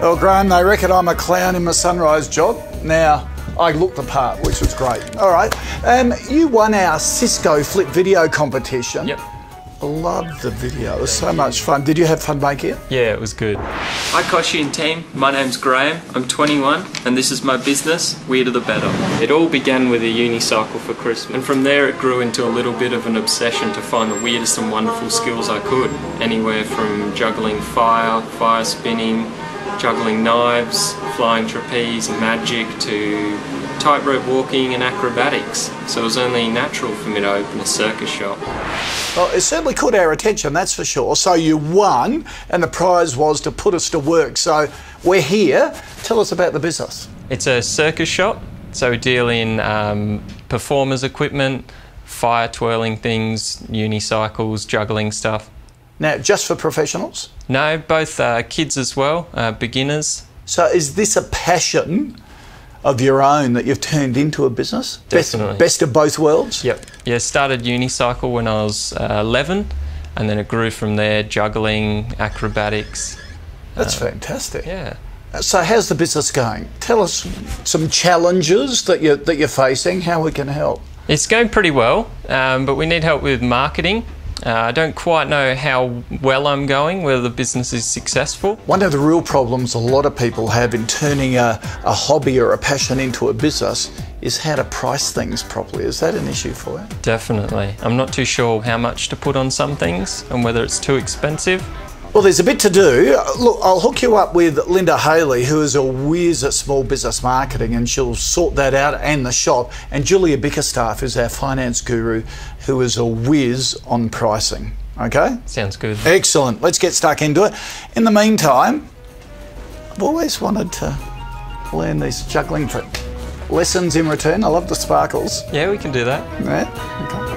Well, Graham, they reckon I'm a clown in my sunrise job. Now, I looked the part, which was great. All right. You won our Cisco Flip video competition. Yep. I loved the video. It was so much fun. Did you have fun making it? Yeah, it was good. Hi Kochie and team, my name's Graham, I'm 21 and this is my business, Weirder the Better. It all began with a unicycle for Christmas and from there it grew into a little bit of an obsession to find the weirdest and wonderful skills I could. Anywhere from juggling fire spinning, juggling knives, flying trapeze and magic to tightrope walking and acrobatics. So it was only natural for me to open a circus shop. Well, it certainly caught our attention, that's for sure. So you won, and the prize was to put us to work. So we're here. Tell us about the business. It's a circus shop, so we deal in performers' equipment, fire twirling things, unicycles, juggling stuff. Now, just for professionals? No, both kids as well, beginners. So is this a passion of your own that you've turned into a business? Definitely. Best of both worlds? Yep. Yeah, started unicycle when I was 11 and then it grew from there, juggling, acrobatics. That's fantastic. Yeah. So how's the business going? Tell us some challenges that you're facing, how we can help. It's going pretty well, but we need help with marketing. I don't quite know how well I'm going, whether the business is successful. One of the real problems a lot of people have in turning a hobby or a passion into a business is how to price things properly. Is that an issue for you? Definitely. I'm not too sure how much to put on some things and whether it's too expensive. Well, there's a bit to do. Look, I'll hook you up with Linda Haley, who is a whiz at small business marketing, and she'll sort that out, and the shop. And Julia Bickerstaff is our finance guru, who is a whiz on pricing. Okay? Sounds good. Excellent. Let's get stuck into it. In the meantime, I've always wanted to learn these juggling lessons in return. I love the sparkles. Yeah, we can do that. Yeah? Okay.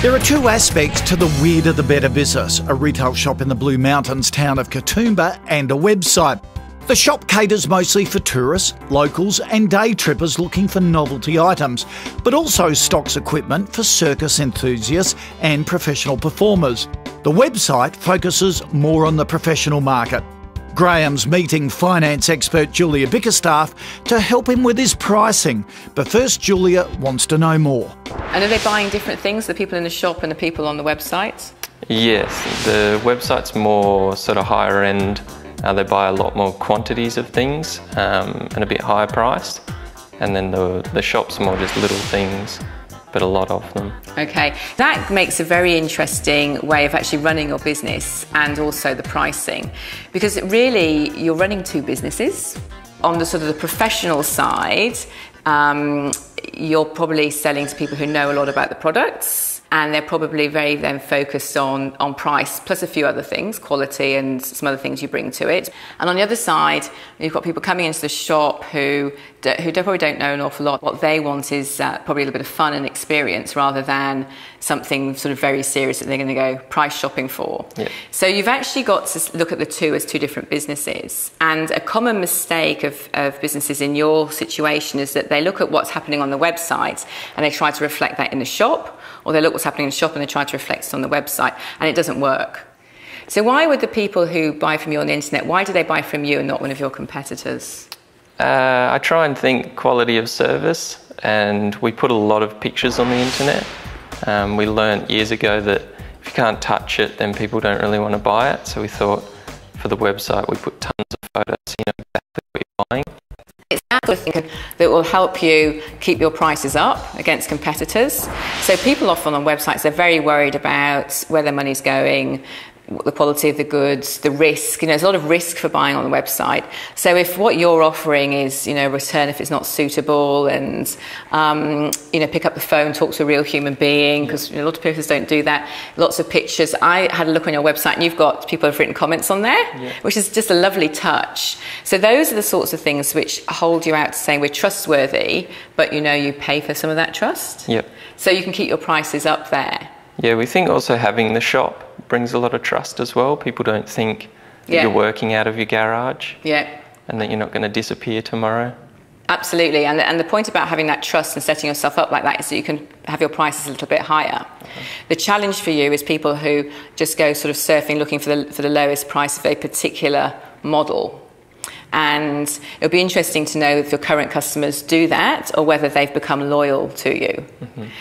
There are two aspects to the Weirder the Better business: a retail shop in the Blue Mountains town of Katoomba and a website. The shop caters mostly for tourists, locals and day trippers looking for novelty items, but also stocks equipment for circus enthusiasts and professional performers. The website focuses more on the professional market. Graham's meeting finance expert Julia Bickerstaff to help him with his pricing. But first, Julia wants to know more. And are they buying different things, the people in the shop and the people on the website? Yes, the website's more sort of higher end. They buy a lot more quantities of things and a bit higher priced. And then the shop's more just little things, but a lot of them. Okay, that makes a very interesting way of actually running your business and also the pricing, because really you're running two businesses. On the sort of the professional side, you're probably selling to people who know a lot about the products, and they're probably very then focused on price, plus a few other things, quality and some other things you bring to it. And on the other side, you've got people coming into the shop who probably don't know an awful lot. What they want is probably a little bit of fun and experience rather than something sort of very serious that they're going to go price shopping for. Yeah. So you've actually got to look at the two as two different businesses. And a common mistake of businesses in your situation is that they look at what's happening on the website and they try to reflect that in the shop, or they look what's happening in the shop and they try to reflect it on the website, and it doesn't work. So why would the people who buy from you on the internet, why do they buy from you and not one of your competitors? I try and think quality of service, and we put a lot of pictures on the internet. We learned years ago that if you can't touch it, then people don't really want to buy it. So we thought for the website, we put tons of photos, exactly what you're buying. It's that sort of thing that will help you keep your prices up against competitors. So people often on websites, they're very worried about where their money's going, the quality of the goods, the risk. There's a lot of risk for buying on the website. So if what you're offering is, return if it's not suitable, and, pick up the phone, talk to a real human being, because a lot of people don't do that. Lots of pictures. I had a look on your website and you've got people who've written comments on there, which is just a lovely touch. So those are the sorts of things which hold you out to saying we're trustworthy, but you pay for some of that trust. Yep. So you can keep your prices up there. Yeah, we think also having the shop brings a lot of trust as well. People don't think that you're working out of your garage and that you're not going to disappear tomorrow. Absolutely, and the point about having that trust and setting yourself up like that is that you can have your prices a little bit higher. The challenge for you is people who just go sort of surfing looking for the lowest price of a particular model. And it'll be interesting to know if your current customers do that or whether they've become loyal to you.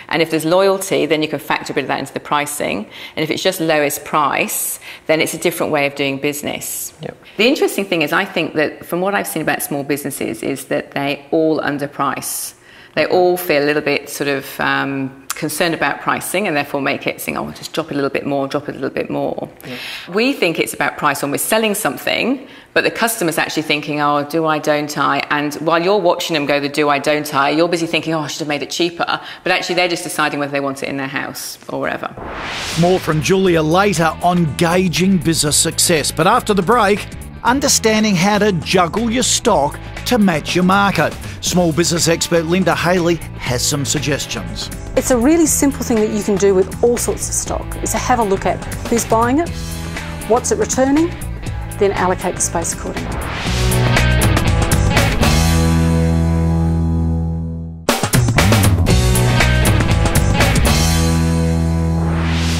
And if there's loyalty, then you can factor a bit of that into the pricing. And if it's just lowest price, then it's a different way of doing business. The interesting thing is, I think that from what I've seen about small businesses is that they all underprice. They all feel a little bit sort of concerned about pricing and therefore make it saying, oh, just drop it a little bit more, drop it a little bit more. We think it's about price when we're selling something, but the customer's actually thinking, oh, do I, don't I? And while you're watching them go the do I, don't I, you're busy thinking, oh, I should have made it cheaper. But actually they're just deciding whether they want it in their house or wherever. More from Julia later on gauging business success. But after the break, understanding how to juggle your stock to match your market. Small business expert Linda Haley has some suggestions. It's a really simple thing that you can do with all sorts of stock, is to have a look at who's buying it, what's it returning, then allocate the space accordingly.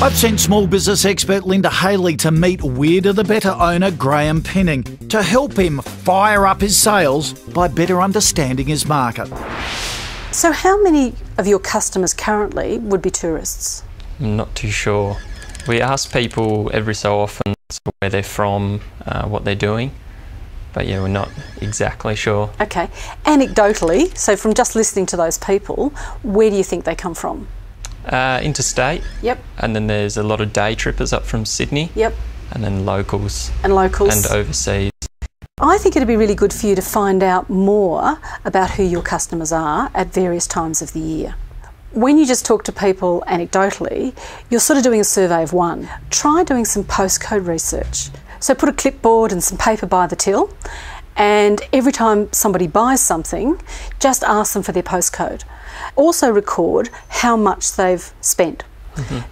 I've sent small business expert Linda Haley to meet Weirder the Better owner Graham Pinning to help him fire up his sales by better understanding his market. So how many of your customers currently would be tourists? I'm not too sure. We ask people every so often where they're from, what they're doing, but yeah, we're not exactly sure. Okay. Anecdotally, so from just listening to those people, where do you think they come from? Interstate. Yep. And then there's a lot of day trippers up from Sydney. Yep. And then locals. And locals. And overseas. I think it'd be really good for you to find out more about who your customers are at various times of the year. When you just talk to people anecdotally, you're sort of doing a survey of one. Try doing some postcode research. So put a clipboard and some paper by the till, and every time somebody buys something, just ask them for their postcode. Also record how much they've spent.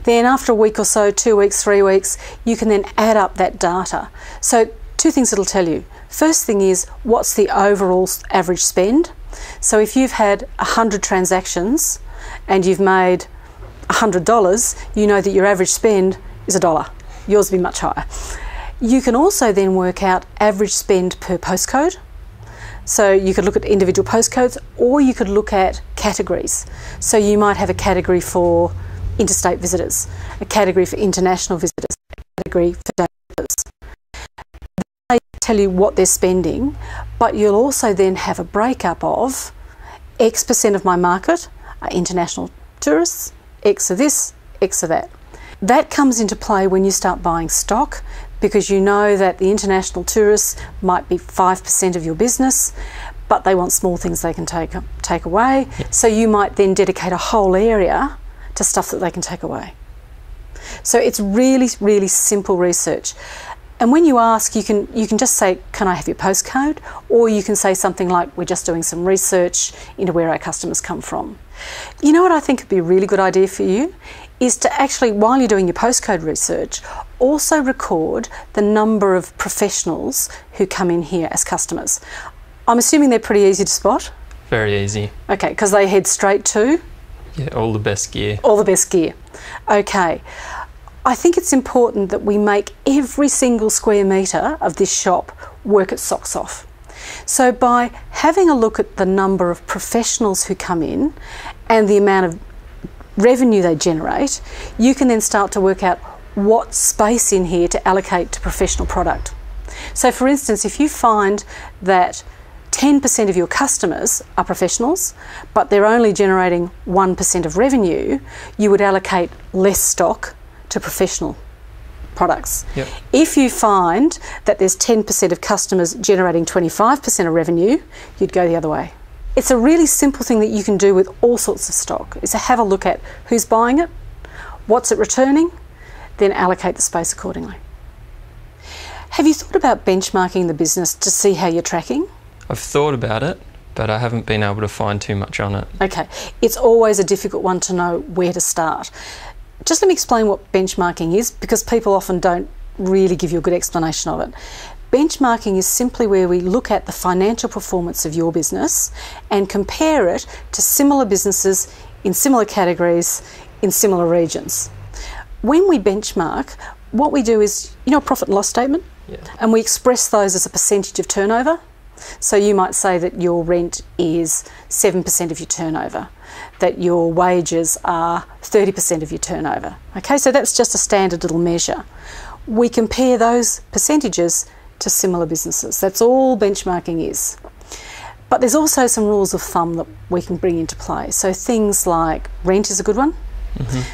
Then after a week or so, 2 weeks, 3 weeks, you can then add up that data. So two things it'll tell you. First thing is, what's the overall average spend? So if you've had 100 transactions and you've made $100, you know that your average spend is $1. Yours will be much higher. You can also then work out average spend per postcode. So you could look at individual postcodes, or you could look at categories. So you might have a category for interstate visitors, a category for international visitors, a category for day trippers. They tell you what they're spending, but you'll also then have a breakup of X percent of my market are international tourists, X of this, X of that. That comes into play when you start buying stock, because you know that the international tourists might be 5% of your business, but they want small things they can take away. So you might then dedicate a whole area to stuff that they can take away. So it's really, really simple research. And when you ask, you can just say, can I have your postcode? Or you can say something like, we're just doing some research into where our customers come from. You know what I think would be a really good idea for you? Is to actually, while you're doing your postcode research, also record the number of professionals who come in here as customers. I'm assuming they're pretty easy to spot? Very easy. Okay, because they head straight to? Yeah, all the best gear. All the best gear. Okay. I think it's important that we make every single square metre of this shop work its socks off. So by having a look at the number of professionals who come in and the amount of revenue they generate, you can then start to work out what space in here to allocate to professional product. So for instance, if you find that 10% of your customers are professionals, but they're only generating 1% of revenue, you would allocate less stock to professional products. Yep. If you find that there's 10% of customers generating 25% of revenue, you'd go the other way. It's a really simple thing that you can do with all sorts of stock, is to have a look at who's buying it, what's it returning, then allocate the space accordingly. Have you thought about benchmarking the business to see how you're tracking? I've thought about it, but I haven't been able to find too much on it. Okay, it's always a difficult one to know where to start. Just let me explain what benchmarking is, because people often don't really give you a good explanation of it. Benchmarking is simply where we look at the financial performance of your business and compare it to similar businesses in similar categories in similar regions. When we benchmark, what we do is, you know, a profit and loss statement? Yeah. And we express those as a percentage of turnover. So you might say that your rent is 7% of your turnover, that your wages are 30% of your turnover. Okay, so that's just a standard little measure. We compare those percentages to similar businesses. That's all benchmarking is. But there's also some rules of thumb that we can bring into play. So things like rent is a good one.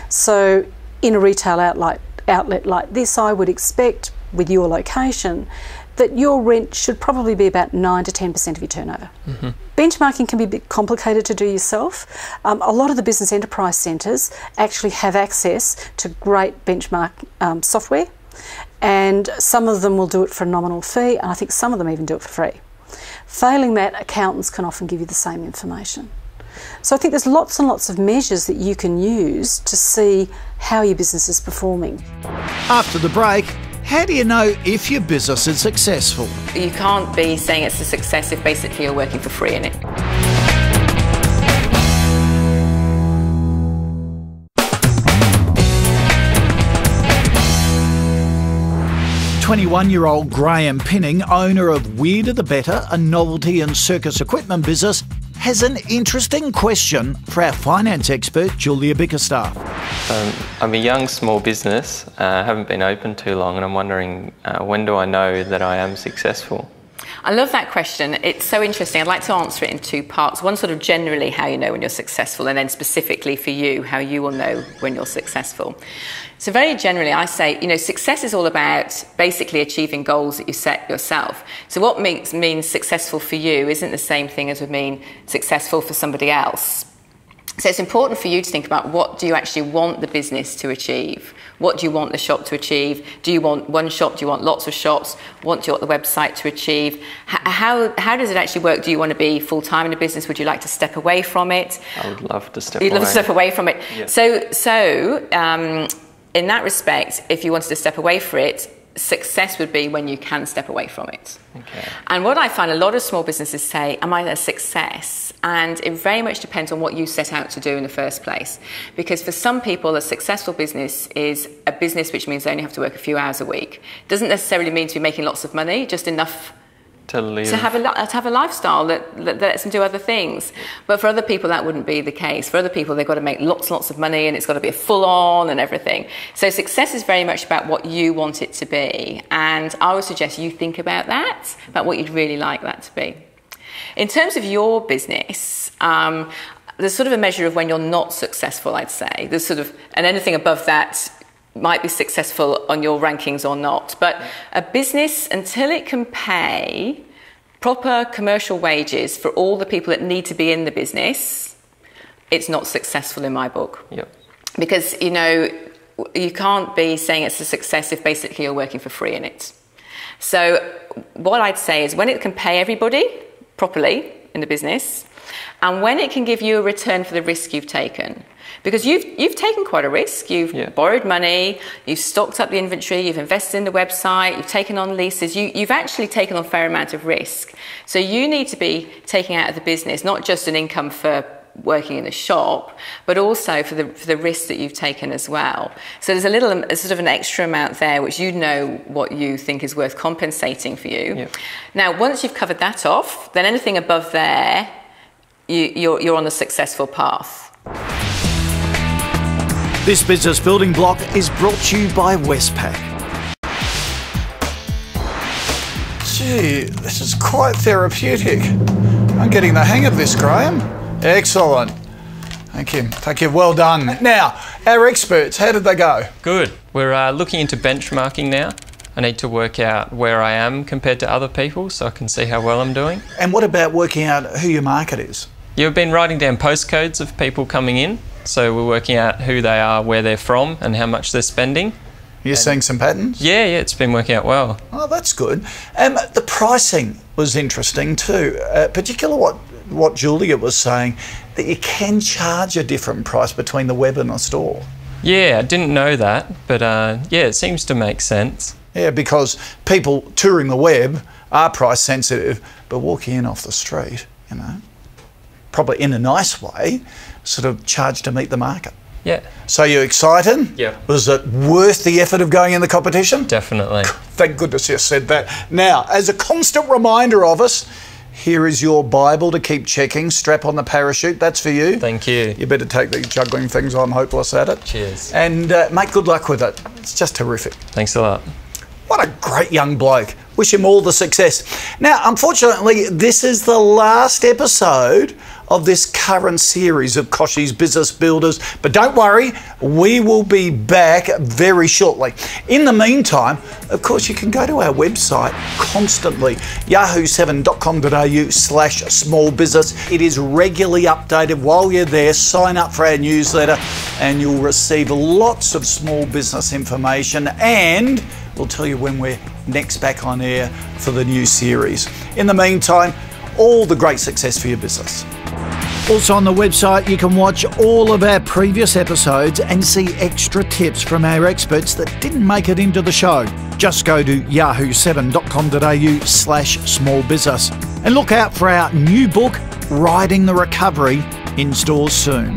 So in a retail outlet like this, I would expect with your location that your rent should probably be about 9 to 10% of your turnover. Benchmarking can be a bit complicated to do yourself. A lot of the business enterprise centres actually have access to great benchmark software, and some of them will do it for a nominal fee, and I think some of them even do it for free. Failing that, accountants can often give you the same information. So I think there's lots and lots of measures that you can use to see how your business is performing. After the break, how do you know if your business is successful? You can't be saying it's a success if basically you're working for free in it. "21-year-old Graham Pinning, owner of Weirder the Better, a novelty and circus equipment business, has an interesting question for our finance expert, Julia Bickerstaff. I'm a young small business, haven't been open too long, and I'm wondering when do I know that I am successful? I love that question. It's so interesting. I'd like to answer it in two parts. One, sort of generally how you know when you're successful, and then specifically for you, how you will know when you're successful. So very generally, I say, success is all about basically achieving goals that you set yourself. So what means successful for you isn't the same thing as would mean successful for somebody else. So it's important for you to think about, what do you actually want the business to achieve? What do you want the shop to achieve? Do you want one shop? Do you want lots of shops? What do you want the website to achieve? How does it actually work? Do you want to be full-time in the business? Would you like to step away from it? I would love to step away. You'd love to step away from it. Yeah. So in that respect, if you wanted to step away from it, success would be when you can step away from it. Okay. And what I find a lot of small businesses say, am I a success? And it very much depends on what you set out to do in the first place. Because for some people, a successful business is a business which means they only have to work a few hours a week. It doesn't necessarily mean to be making lots of money, just enough to have a lifestyle that lets them do other things. But for other people, that wouldn't be the case. For other people, they've got to make lots and lots of money, and it's got to be a full-on and everything. So success is very much about what you want it to be. And I would suggest you think about that, about what you'd really like that to be. In terms of your business, there's sort of a measure of when you're not successful, I'd say. There's sort of, and anything above that might be successful on your rankings or not. But a business, until it can pay proper commercial wages for all the people that need to be in the business, it's not successful in my book. Yep. Because, you can't be saying it's a success if basically you're working for free in it. So what I'd say is when it can pay everybody properly in the business, and when it can give you a return for the risk you've taken. Because you've taken quite a risk. You've borrowed money, you've stocked up the inventory, you've invested in the website, you've taken on leases, you've actually taken on a fair amount of risk. So you need to be taking out of the business not just an income for working in the shop, but also for the risk that you've taken as well. So there's a sort of an extra amount there which what you think is worth compensating for you. Yep. Now, once you've covered that off, then anything above there, you're on the successful path. This business building block is brought to you by Westpac. Gee, this is quite therapeutic. I'm getting the hang of this, Graham. Excellent. Thank you. Well done. Now, our experts, how did they go? Good. We're looking into benchmarking now. I need to work out where I am compared to other people so I can see how well I'm doing. And what about working out who your market is? You've been writing down postcodes of people coming in. So we're working out who they are, where they're from, and how much they're spending. You're seeing some patterns? Yeah, it's been working out well. Oh, that's good. The pricing was interesting too, particularly what Julia was saying, that you can charge a different price between the web and the store. Yeah, I didn't know that, but it seems to make sense. Yeah, because people touring the web are price sensitive, but walking in off the street, probably in a nice way, sort of charge to meet the market. Yeah. So you're excited? Yeah. Was it worth the effort of going in the competition? Definitely. Thank goodness you said that. Now, as a constant reminder of us, Here is your Bible to keep checking. Strap on the parachute. That's for you. Thank you. You better take these juggling things. I'm hopeless at it. Cheers. And mate, good luck with it. It's just terrific. Thanks a lot. What a great young bloke. Wish him all the success. Now, unfortunately, this is the last episode of this current series of Kochie's Business Builders. But don't worry, we will be back very shortly. In the meantime, of course, you can go to our website constantly, yahoo7.com.au/small business. It is regularly updated. While you're there, sign up for our newsletter and you'll receive lots of small business information, and we'll tell you when we're next back on air for the new series. In the meantime, all the great success for your business. Also on the website, you can watch all of our previous episodes and see extra tips from our experts that didn't make it into the show. Just go to yahoo7.com.au/small business and look out for our new book, Riding the Recovery, in stores soon.